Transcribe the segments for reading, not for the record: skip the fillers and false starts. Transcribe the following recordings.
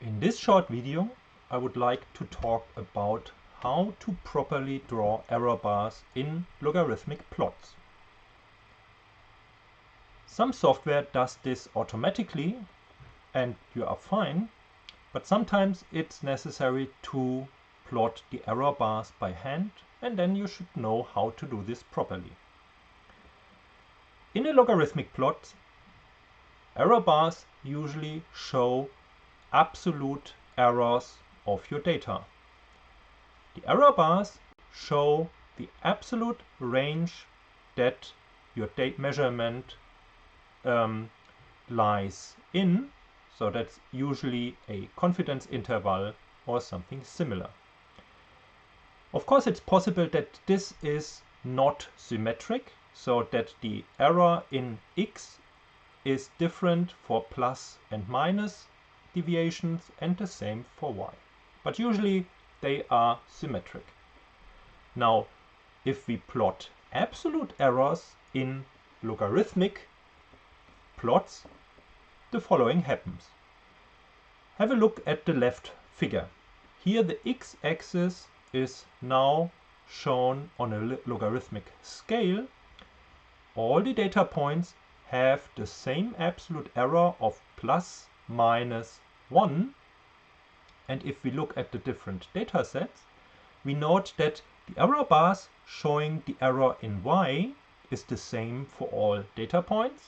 In this short video, I would like to talk about how to properly draw error bars in logarithmic plots. Some software does this automatically and you are fine, but sometimes it's necessary to plot the error bars by hand, and then you should know how to do this properly. In a logarithmic plot, error bars usually show absolute errors of your data. The error bars show the absolute range that your measurement lies in, so that's usually a confidence interval or something similar. Of course, it's possible that this is not symmetric, so that the error in x is different for plus and minus deviations and the same for y. But usually they are symmetric. Now, if we plot absolute errors in logarithmic plots, the following happens. Have a look at the left figure. Here the x-axis is now shown on a logarithmic scale. All the data points have the same absolute error of plus minus 1, and if we look at the different data sets, we note that the error bars showing the error in y is the same for all data points.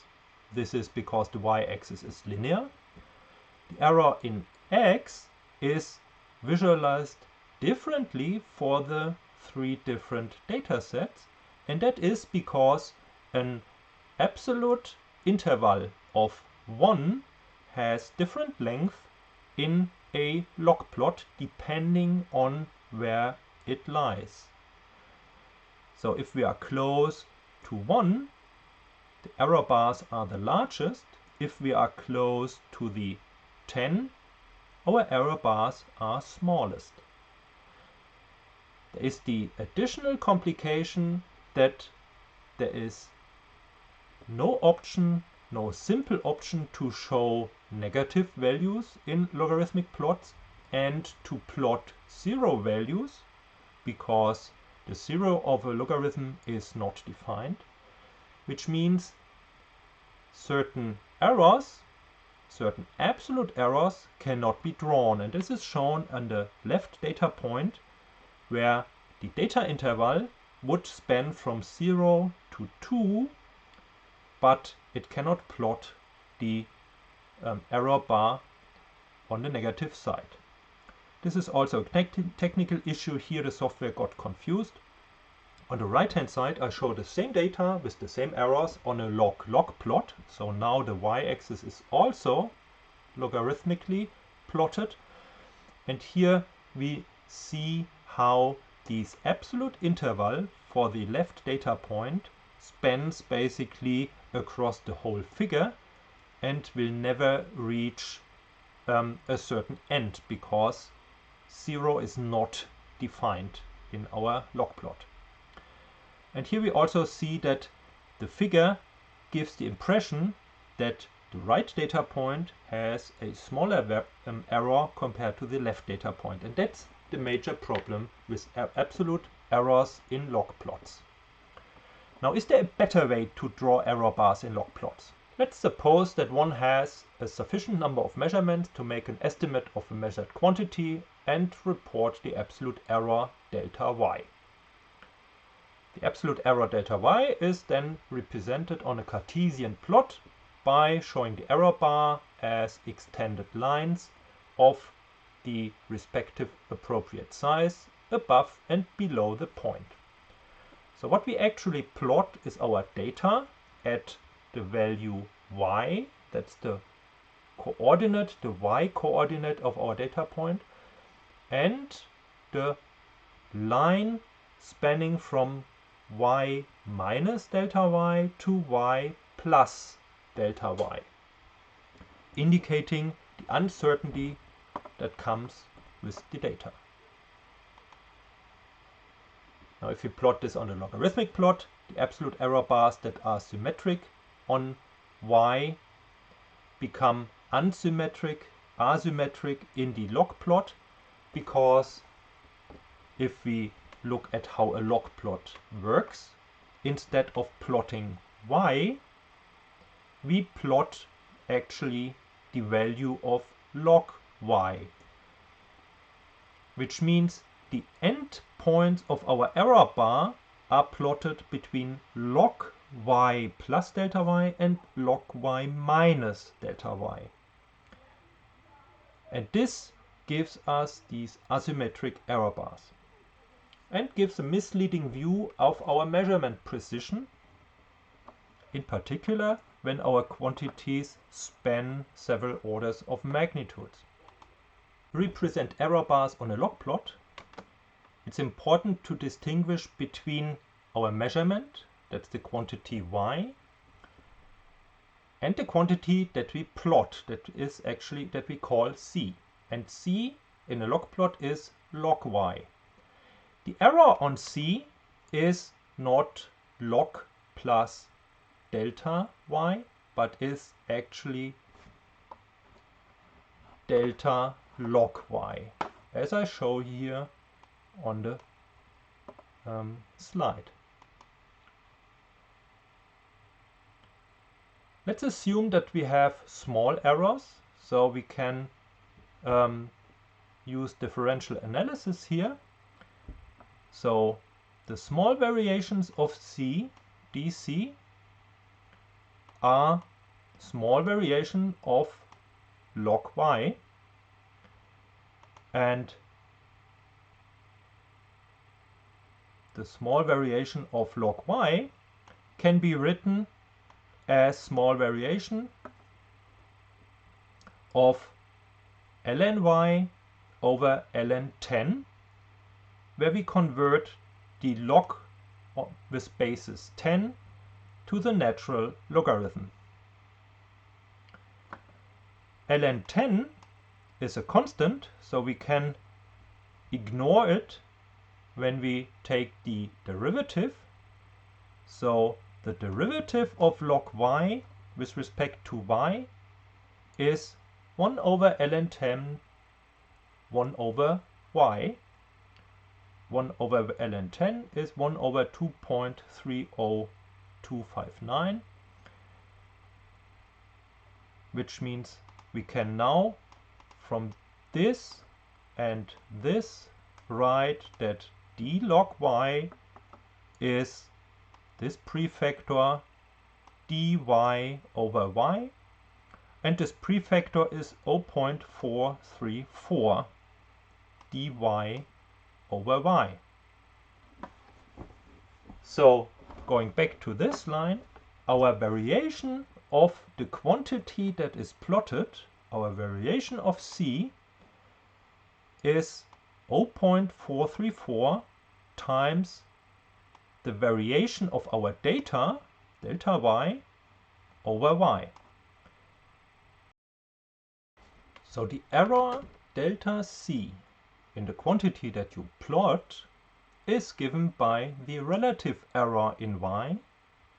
This is because the y-axis is linear. The error in x is visualized differently for the three different data sets, and that is because an absolute interval of 1 has different length in a log plot depending on where it lies. So if we are close to 1, the error bars are the largest. If we are close to the 10, our error bars are smallest. There is the additional complication that there is no option, no simple option to show negative values in logarithmic plots and to plot zero values, because the zero of a logarithm is not defined, which means certain errors, certain absolute errors cannot be drawn. And this is shown on the left data point, where the data interval would span from 0 to 2, but it cannot plot the error bar on the negative side. This is also a technical issue. Here the software got confused. On the right hand side I show the same data with the same errors on a log-log plot. So now the y-axis is also logarithmically plotted, and here we see how this absolute interval for the left data point spans basically across the whole figure and will never reach a certain end, because 0 is not defined in our log plot. And here we also see that the figure gives the impression that the right data point has a smaller error compared to the left data point, and that's the major problem with absolute errors in log plots. Now, is there a better way to draw error bars in log plots? Let's suppose that one has a sufficient number of measurements to make an estimate of a measured quantity and report the absolute error delta y. The absolute error delta y is then represented on a Cartesian plot by showing the error bar as extended lines of the respective appropriate size above and below the point. So what we actually plot is our data at the value y, that's the coordinate, the y coordinate of our data point, and the line spanning from y minus delta y to y plus delta y, indicating the uncertainty that comes with the data. Now if we plot this on a logarithmic plot, the absolute error bars that are symmetric on y become unsymmetric asymmetric in the log plot, because if we look at how a log plot works, instead of plotting y, we plot actually the value of log y, which means the end points of our error bar are plotted between log y plus delta y and log y minus delta y. And this gives us these asymmetric error bars and gives a misleading view of our measurement precision, in particular when our quantities span several orders of magnitudes. Represent error bars on a log plot. It's important to distinguish between our measurement, that's the quantity y, and the quantity that we plot, that is actually that we call c. And c in a log plot is log y. The error on c is not log plus delta y, but is actually delta log y, as I show here on the slide. Let's assume that we have small errors, so we can use differential analysis here. So the small variations of c, dc, are small variation of log y, and the small variation of log y can be written as small variation of ln y over ln 10, where we convert the log with basis 10 to the natural logarithm. ln 10 is a constant, so we can ignore it when we take the derivative. So the derivative of log y with respect to y is 1 over ln 10 1 over y. 1 over ln 10 is 1 over 2.30259, which means we can now from this and this write that d log y is this prefactor dy over y, and this prefactor is 0.434 dy over y. So going back to this line, our variation of the quantity that is plotted, our variation of c, is 0.434 times the variation of our data, delta y, over y. So the error delta c in the quantity that you plot is given by the relative error in y,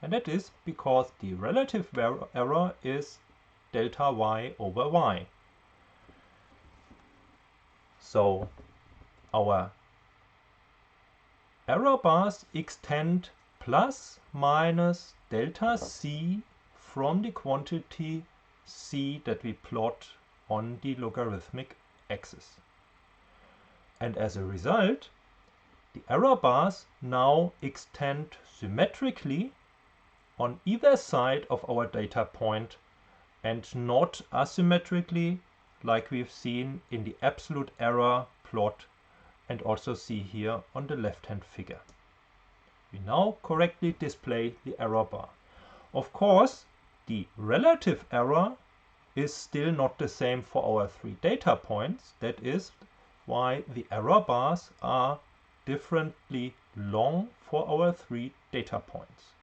and that is because the relative error is delta y over y. So our error bars extend plus minus delta c from the quantity c that we plot on the logarithmic axis. And as a result, the error bars now extend symmetrically on either side of our data point and not asymmetrically like we've seen in the absolute error plot and also see here on the left-hand figure. We now correctly display the error bar. Of course, the relative error is still not the same for our 3 data points. That is why the error bars are differently long for our 3 data points.